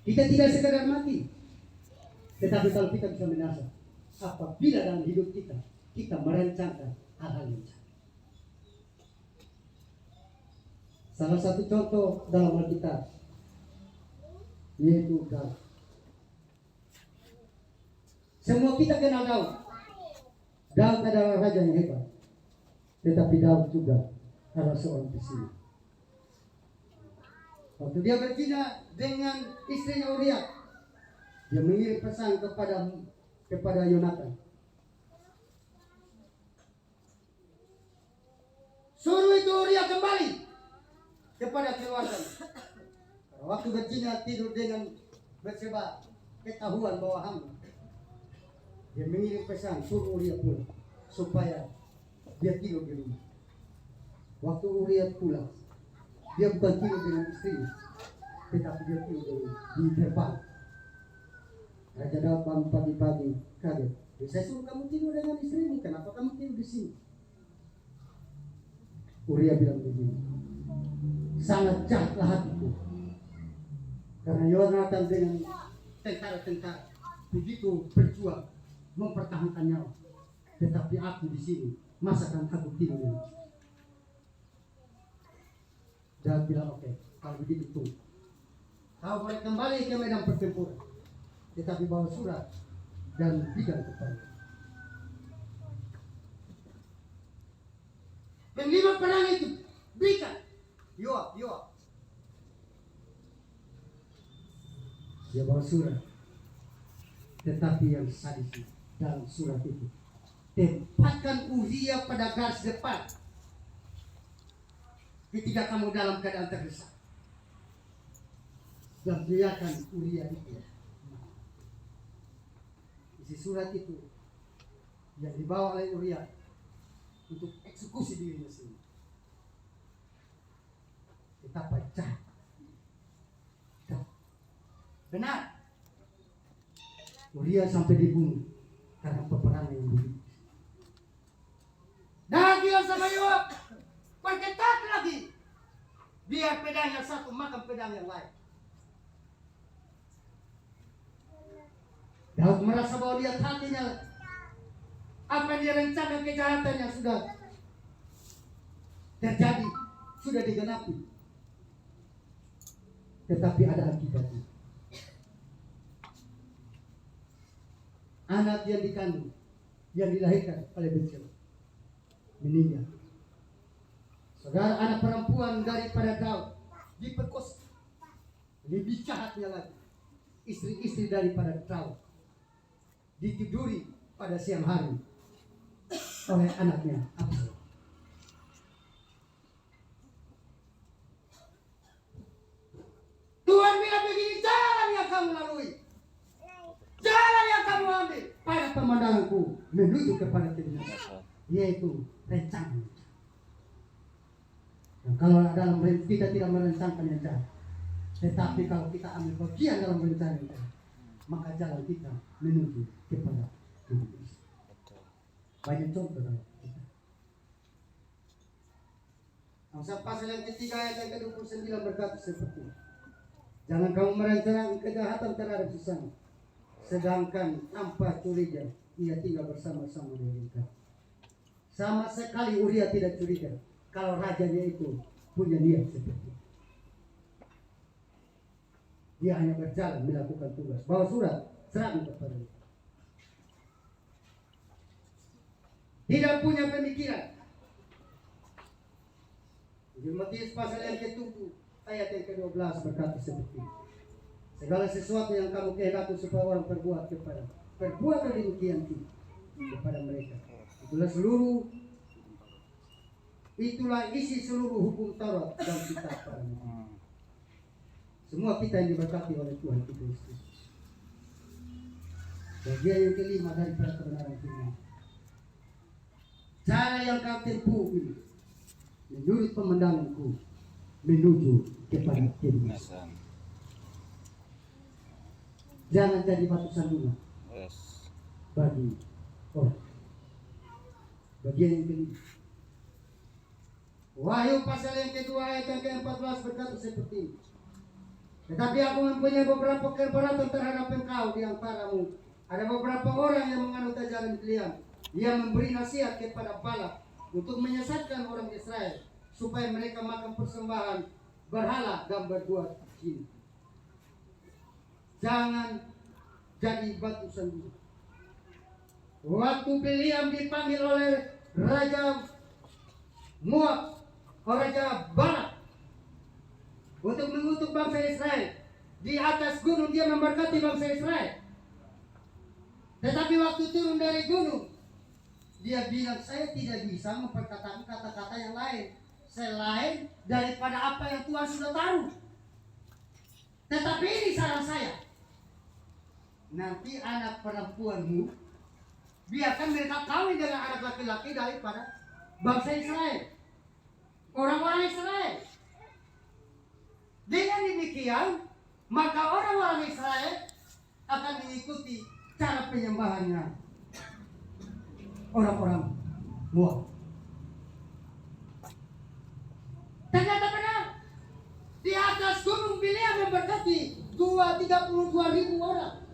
Kita tidak sekadar mati, tetapi kalau kita bisa binasa, apabila dalam hidup kita merancangkan hal-hal yang jahat. Salah satu contoh dalam Alkitab yaitu Daud. Semua kita kenal Daud. Daud adalah raja yang hebat, tetapi Daud juga adalah seorang pesugihan. Waktu dia berzina dengan istrinya Uria, dia mengirim pesan kepada Yonatan. Suruh itu Uria kembali kepada keluarganya. Waktu berzina tidur dengan Batseba, ketahuan bahwa hamba. Dia mengirim pesan suruh Uria pulang supaya dia tidur di rumah. Waktu Uria pulang, dia bukan tidur dengan istrinya, tetapi dia tidur di depan. Raja Daud bangun pagi-pagi kaget. Saya suruh kamu tidur dengan istrimu, kenapa kamu tidur di sini? Uria bilang begini, sangat jahatlah hatiku, karena Yonatan dengan tentara-tentara begitu berjuang mempertahankan nyawa, tetapi aku di sini masakan aku tidur dengan istri. Dia bilang oke, kalau begitu tunggu. Kau boleh kembali ke medan pertempuran, tetapi bawa surat dan berikan kepada. Panglima perang itu berikan. Yoab. Dia bawa surat, tetapi yang sadis dalam surat itu, tempatkan Uria pada garis depan ketika kamu dalam keadaan terdesak, dan biarkan Uria itu. Isi surat itu yang dibawa oleh Uria untuk eksekusi dirinya sendiri. Betapa jahat. Benar, Uria sampai dibunuh karena peperangan yang begitu. Dan bilang sama Yoab, perketat lagi, biar pedang yang satu makan pedang yang lain. Daud merasa bahwa lihat hatinya, apa yang dia rencanakan kejahatan yang sudah terjadi, sudah digenapi. Tetapi ada akibatnya. anak yang dikandung, yang dilahirkan oleh Betsheba meninggal. Saudara, anak perempuan daripada Daud diperkosa. Lebih jahatnya lagi, istri-istri daripada Daud ditiduri pada siang hari oleh anaknya Absalom. Tuhan bilang begini, jalan yang kamu lalui, jalan yang kamu ambil pada pemandanganku menuju kepada kebinasan, yaitu rencana. Dan kalau dalam kita tidak merencanakan yang jahat, tetapi kalau kita ambil bagian dalam rencana yang jahat, maka jalan kita menuju kepada kebinasan. Banyak contoh dalam kita. Amsal pasal yang ketiga ayat yang ke-29 berkata seperti ini. Jangan kamu merencanakan kejahatan terhadap sesama, sedangkan tanpa curiga ia tinggal bersama-sama dengan engkau. Sama sekali Uria tidak curiga kalau rajanya itu punya niat seperti itu. Dia hanya berjalan melakukan tugas, bawa surat serahkan kepada dia. Tidak punya pemikiran. Di Matius pasal yang ke-7 ayat yang ke-12 berkata seperti ini. Segala sesuatu yang kamu kehendaki supaya orang perbuat kepada, perbuatlah demikian kepada mereka. Itulah isi seluruh hukum Taurat dan kitab para nabi. Semua kita yang diberkati oleh Tuhan Kristus. Bagian yang kelima daripada kebenaran firman. Cara yang kau tempuh ini menurut pemandanganku menuju kepada kebinasan. Jangan jadi batu sandungan bagi orang. Bagian yang kelima. Wahyu pasal yang kedua ayat yang ke-14 berkata seperti ini. Tetapi aku mempunyai beberapa keberatan terhadap engkau di antaramu. Ada beberapa orang yang menganut ajaran Biliam. Dia memberi nasihat kepada Balak untuk menyesatkan orang Israel supaya mereka makan persembahan berhala dan berbuat jin. Jangan jadi batu sandungan. Waktu Biliam dipanggil oleh Raja Moab, Raja Balak, untuk mengutuk bangsa Israel, di atas gunung dia memberkati bangsa Israel. Tetapi waktu turun dari gunung, dia bilang, saya tidak bisa memperkatakan kata-kata yang lain selain daripada apa yang Tuhan sudah taruh. Tetapi ini saran saya, nanti anak perempuanmu biarkan mereka kawin dengan anak laki-laki daripada bangsa Israel, orang-orang Israel. Dengan demikian, maka orang-orang Israel akan mengikuti cara penyembahannya orang-orang Moab. Ternyata benar, di atas gunung Biliam memberkati 32.000 orang.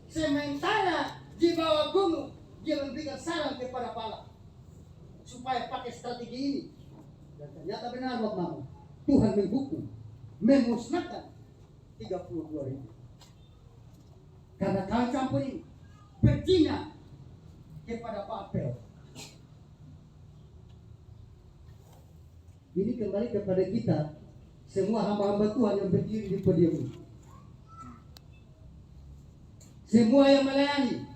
Sementara di bawah gunung dia memberikan saran kepada Balak supaya pakai strategi ini. Dan ternyata benar waktu Tuhan menghukum, memusnahkan 32.000. Karena kau campur ini berzina kepada Baal. Ini kembali kepada kita, semua hamba-hamba Tuhan yang berdiri di podium ini. Semua yang melayani.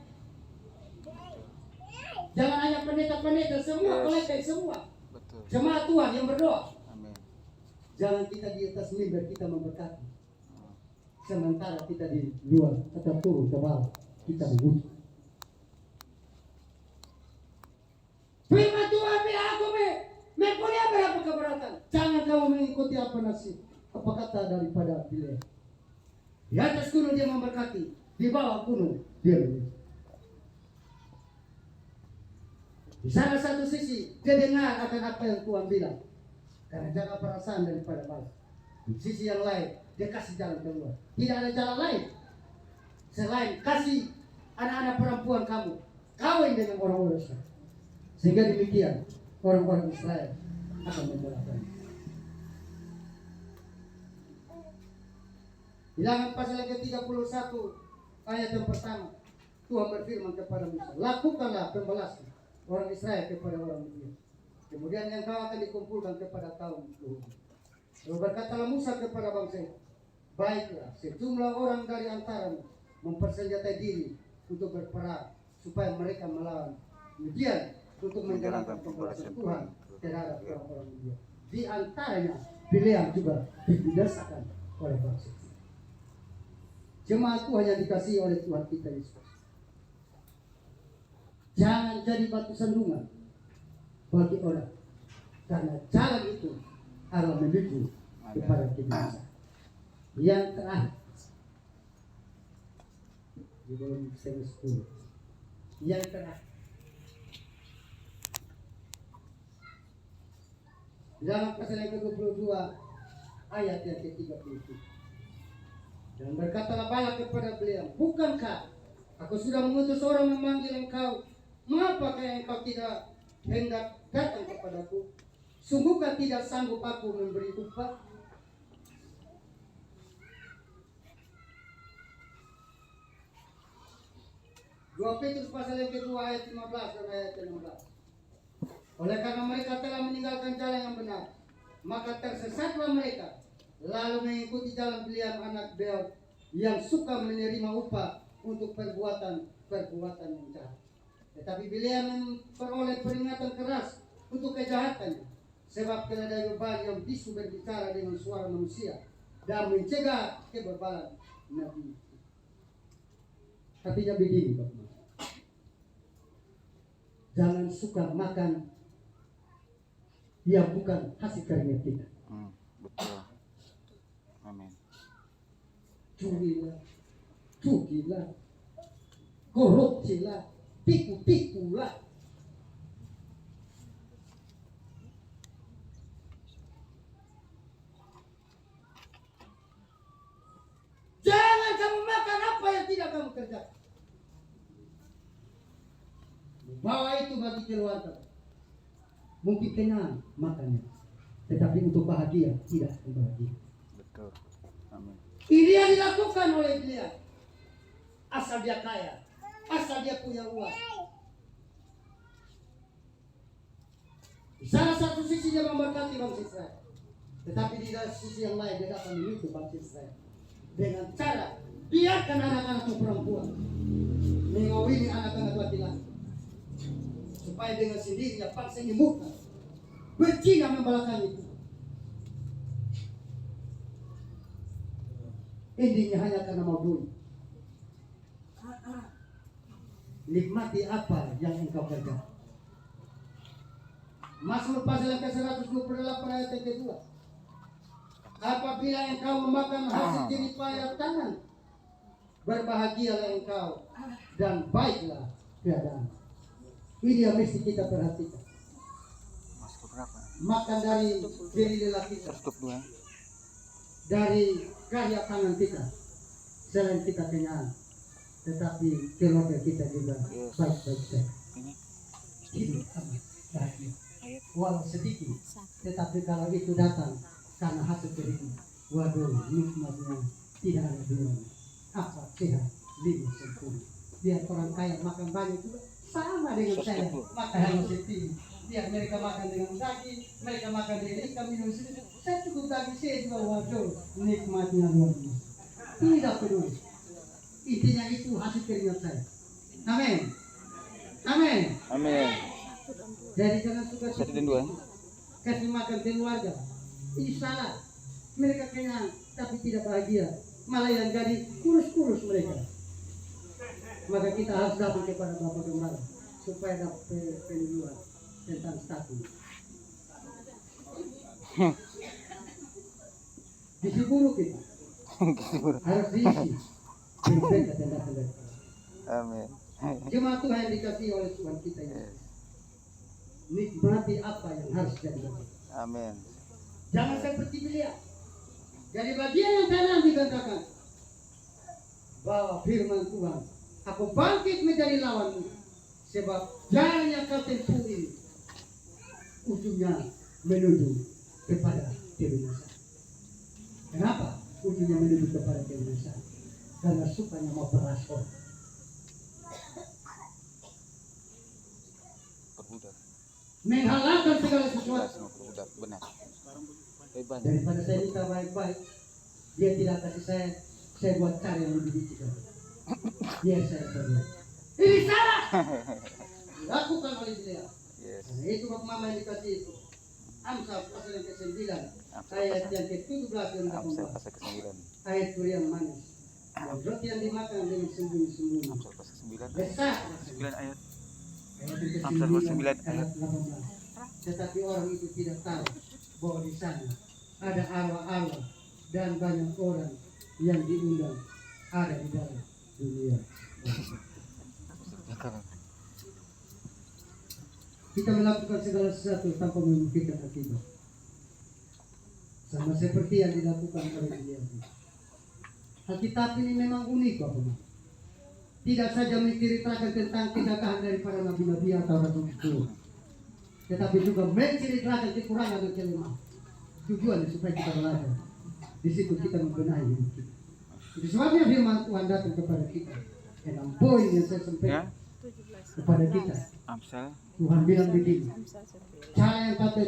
Jangan hanya pendeta-pendeta, semua kolektif, semua. Jemaat Tuhan yang berdoa. Amin. Jangan kita di atas mimbar kita memberkati, sementara kita di luar atau turun ke bawah kita mengutuk. Firman Tuhan bilang, aku mempunyai berapa keberatan. Jangan kamu mengikuti apa nasib, apa kata daripada Biliam. Di atas gunung dia memberkati, di bawah gunung dia mengutuk. Di salah satu sisi dia dengar akan apa yang Tuhan bilang, karena jaga perasaan daripada balas. Di sisi yang lain dia kasih jalan keluar. Tidak ada jalan lain selain kasih anak-anak perempuan kamu kawin dengan orang-orang Israel. Sehingga demikian orang-orang Israel akan membelakang. Bilangan pasal yang ke-31 ayat yang pertama. Tuhan berfirman kepada Musa, lakukanlah pembalasan orang Israel kepada orang Midian. Kemudian yang kau akan dikumpulkan kepada kaum Yahudi. Lalu berkatalah Musa kepada bangsa itu, baiklah, sejumlah orang dari antaramu mempersenjatai diri untuk berperang supaya mereka melawan Midian untuk menjalankan pembalasan Tuhan terhadap orang-orang Midian. Di antaranya Bileam juga dibinasakan oleh bangsa itu. Jemaat Tuhan yang dikasihi oleh Tuhan kita Yesus, jangan jadi batu sandungan bagi orang, karena jalan itu adalah menuju kepada kebinasaan. Yang terakhir, di dalam setengah 10, yang terakhir, dalam pasal yang ke-22 ayat yang ke-37. Dan berkatalah Balak kepada Bileam, bukankah aku sudah mengutus orang memanggil engkau? Mengapakah engkau tidak hendak datang kepadaku? Sungguhkah tidak sanggup aku memberi upah? Dua Petrus pasal yang kedua ayat 15 dan ayat 16. Oleh karena mereka telah meninggalkan jalan yang benar, maka tersesatlah mereka, lalu mengikuti jalan Bileam anak Beor yang suka menerima upah untuk perbuatan yang jahat. Tetapi Bileam memperoleh peringatan keras untuk kejahatannya, sebab keledai bebal yang bisu berbicara dengan suara manusia dan mencegah kebebalan Nabi. Artinya begini, Bapak. Jangan suka makan yang bukan hasil karya kita. Betul. Amin. Cugilah, korupsilah, tipu-tipulah. Jangan kamu makan apa yang tidak kamu kerjakan. Bawa itu bagi keluarga. Mungkin kenyang makannya, tetapi untuk bahagia tidak bahagia. Betul. Amin. Ini yang dilakukan oleh dia. Asal dia kaya, asal dia punya uang. Di salah satu sisi dia memberkati bangsa Israel, tetapi di sisi yang lain dia dapat menipu bangsa Israel dengan cara biarkan anak-anak perempuan mengawini anak-anak laki-laki, supaya dengan sendirinya paksa nyembuhkan berzina membalakan itu. Intinya hanya karena mau duit. Nikmati apa yang engkau kerjakan. Mazmur pasal yang ke-128 ayat yang kedua. Apabila engkau memakan hasil jerih payah tangan, berbahagialah engkau dan baiklah keadaan. Ini yang mesti kita perhatikan. Makan dari jerih lelah kita, dari karya tangan kita. Selain kita kenyang, tetapi keluarga kita juga baik-baik saja. Hidup amat bahagia. Walau sedikit, tetapi kalau itu datang karena hasil jerih, waduh, nikmatnya tidak ada duanya. Apa sehat, lima sempurna. Biar orang kaya makan banyak juga sama dengan saya makan hanya sedikit. Biar mereka makan dengan daging, mereka makan dengan ikan, minum sedikit. Saya cukup daging saya juga, waduh, nikmatnya luar biasa. Tidak peduli. Intinya itu hasil keringat saya. Amin. Amin. Amin. Jadi jangan suka kasih makan keluarga. Ini salah. Mereka kenyang tapi tidak bahagia. Malah yang jadi kurus-kurus mereka. Maka kita harus datang kepada Bapak Gembala supaya dapat penyuluhan tentang status. Gizi buruk itu harus diisi. Amin. Jemaat Tuhan yang dikasihi oleh Tuhan kita ini, nikmati apa yang harus jadi bagian. Amin. Jangan seperti Bileam. Jadi bagian yang kanan dikatakan bahwa firman Tuhan, aku bangkit menjadi lawanmu, sebab jalan yang kau tempuh ini ujungnya menuju kepada kebinasaan. Kenapa ujungnya menuju kepada kebinasaan? Karena sukanya mau peras orang. menghalalkan segala Jelas, sesuatu. udah benar. Banyak. Daripada saya minta baik-baik, dia tidak kasih saya buat cara yang lebih dicik. Biar saya pergi. Ini salah. Lakukan oleh dia. Yes. Nah, itu bab mama yang dikasih itu. Amsal pasal yang ke-9 ayat yang ke-17 dan Amsal 18. pasal ke-9. Ayat yang manis. Dan roti yang dimakan dengan sembunyi-sembunyi. Amsal pasal 9. Besar. 9 ayat. Ayat yang Amsal ke-9 pasal 9 ayat ayat. 18. Tetapi orang itu tidak tahu bahwa di sana ada arwah-arwah dan banyak orang yang diundang ada di dalam dunia. Kita melakukan segala sesuatu tanpa memikirkan akibat. Sama seperti yang dilakukan oleh dia. Alkitab ini memang unik, Bapak. Tidak saja menceritakan tentang tindakan dari para nabi-nabi atau rasul itu, tetapi juga menceritakan kekurangan dan kelemahan. Tujuan supaya kita belajar. Di situ kita membenahi hidup kita. Itu sebabnya firman Tuhan datang kepada kita. 6 poin yang saya sampaikan kepada kita. Amsal Tuhan bilang begini, cara yang patut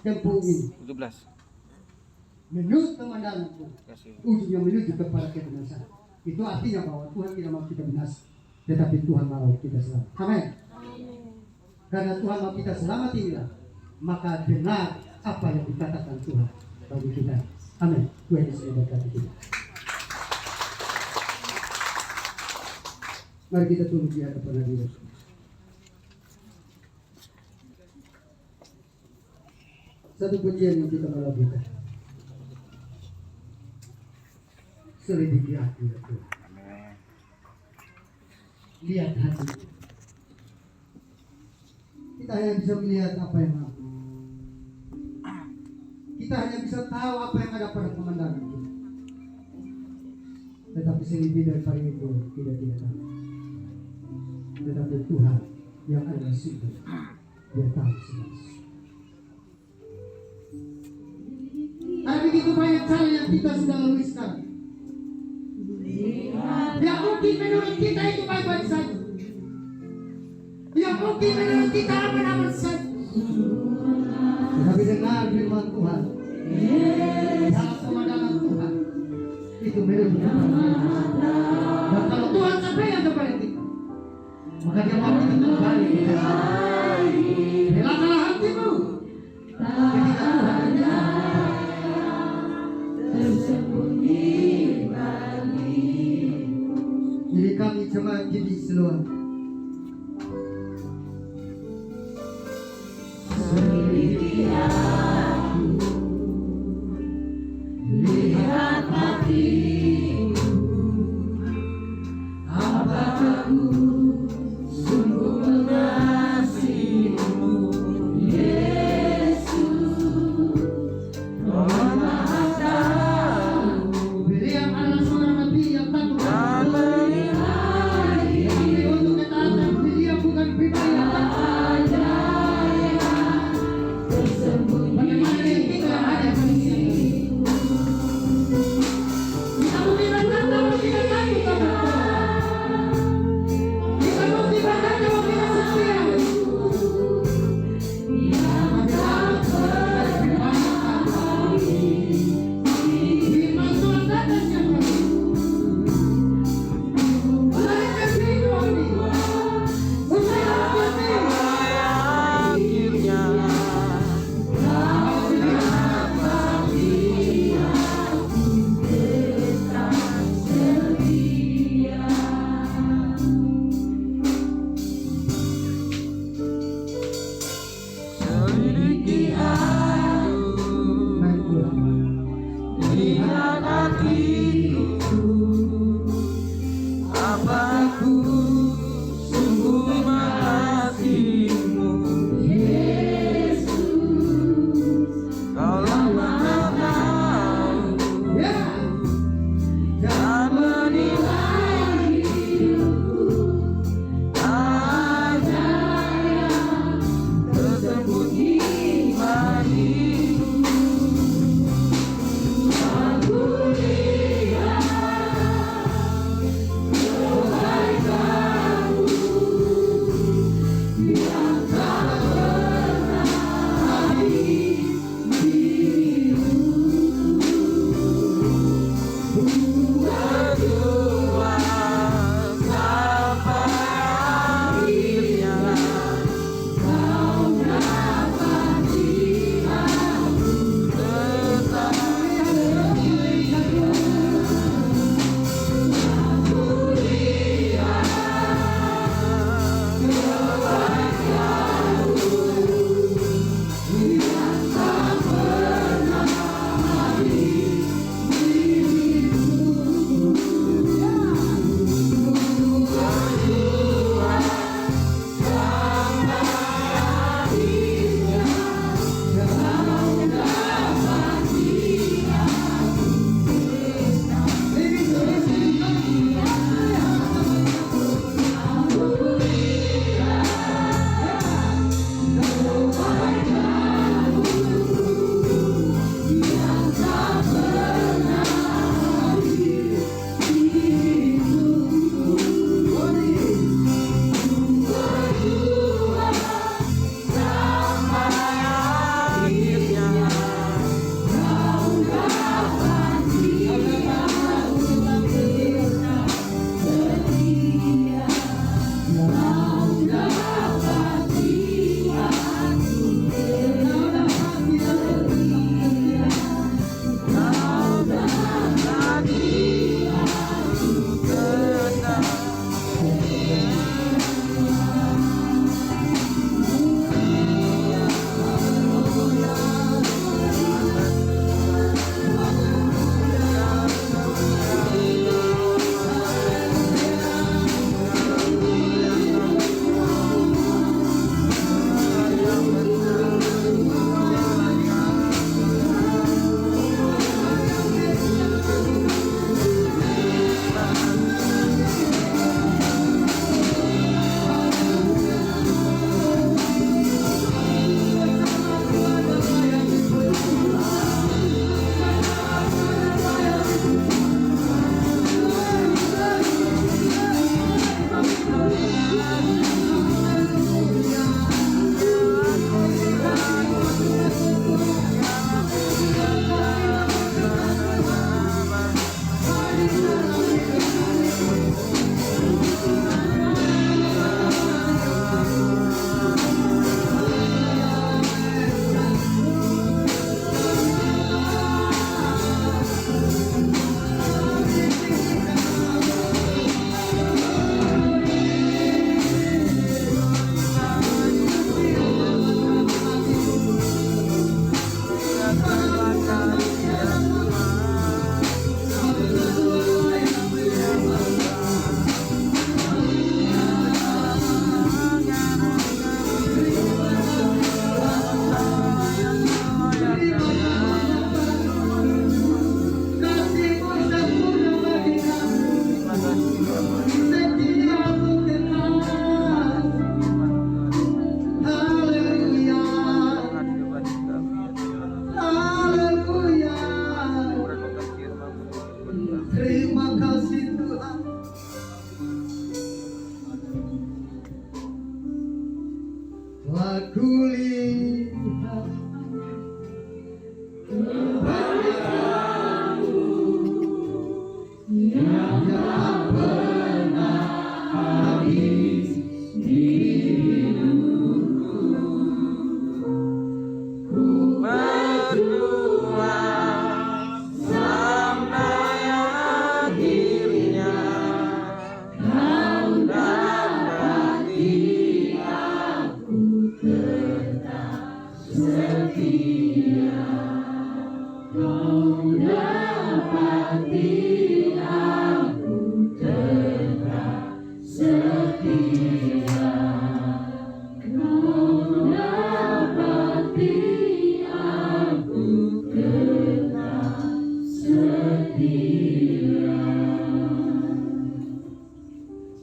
tempuh ini 17. menurut pemandanganku, Kasih. ujungnya menuju kepada kebinasan. Itu artinya bahwa Tuhan tidak mau kita binasa, tetapi Tuhan mau kita selamat. Amin. Karena Tuhan mau kita selamat inilah, maka dengar apa yang dikatakan Tuhan bagi kita. Amin. Tuhan Yesus memberkati kita. Mari kita tunduk di hadapan hadirat. Satu pujian yang kita melakukan. Selidiki hati ya Tuhan. Amin. Lihat hati. Kita hanya bisa melihat apa yang ada. Kita hanya bisa tahu apa yang ada pada pemandangan kita. Tetapi selebih daripada itu kita tidak tahu. Tetapi Tuhan yang ada di situ, Dia tahu segala sesuatu. Ada begitu banyak cara yang kita sudah lalui sekarang. Yang mungkin menurut kita itu baik-baik saja. Yang mungkin menurut kita aman-aman saja. Tetapi dengar firman Tuhan. Dalam pemandangan Tuhan itu menurut kita. Dan kalau Tuhan sampaikan kepada kita, maka Dia mau kita kembali. Relakanlah hatimu. Ketika Tuhan jadi kami jemaat jadi seluruh lihat hatimu, apakah ku sungguh mengasihimu, Yesus.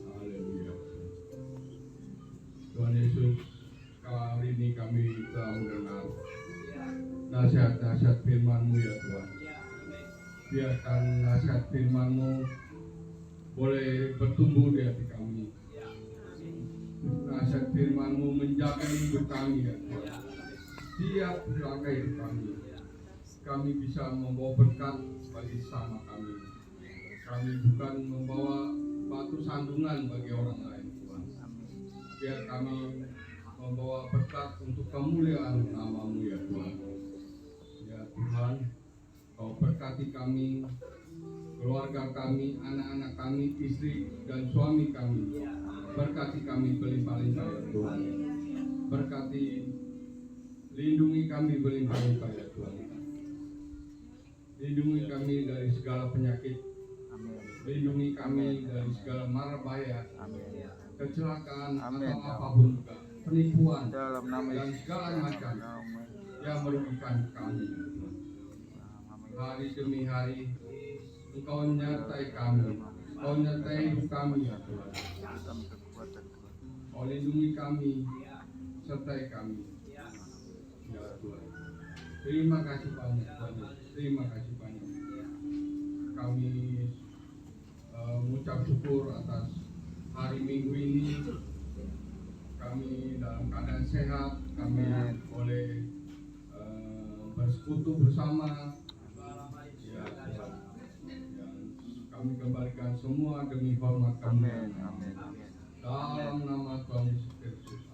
Haleluya. Tuhan Yesus, kali ini kami telah mendengar nasihat-nasihat firman-Mu ya Tuhan. Biarkan nasihat firman-Mu boleh bertumbuh di hati kami. Nasihat firman-Mu menjaga hidup kami ya Tuhan. Setiap langkah hidup kami bisa membawa berkat bagi sesama kami. Kami bukan membawa batu sandungan bagi orang lain Tuhan. Biar kami membawa berkat untuk kemuliaan nama-Mu ya Tuhan. Ya Tuhan, Kau berkati kami, keluarga kami, anak-anak kami, istri dan suami kami. Berkati kami berlimpah-limpah ya Tuhan. Berkati, lindungi kami berlimpah-limpah ya Tuhan. Lindungi kami dari segala penyakit. Lindungi kami dari segala mara bahaya, kecelakaan atau apapun juga, penipuan Dalam nama dan Yesus. segala macam yang merugikan kami. Hari demi hari Engkau menyertai kami, Engkau menyertai hidup kami ya Tuhan. Kau lindungi kami, sertai kami ya Tuhan. Terima kasih banyak Tuhan. Terima kasih banyak. Kami mengucap syukur atas hari Minggu ini. Kami dalam keadaan sehat, kami boleh bersekutu bersama. Ya, Tuhan. Dan kami kembalikan semua demi hormat kami. Dalam nama Tuhan Yesus Kristus.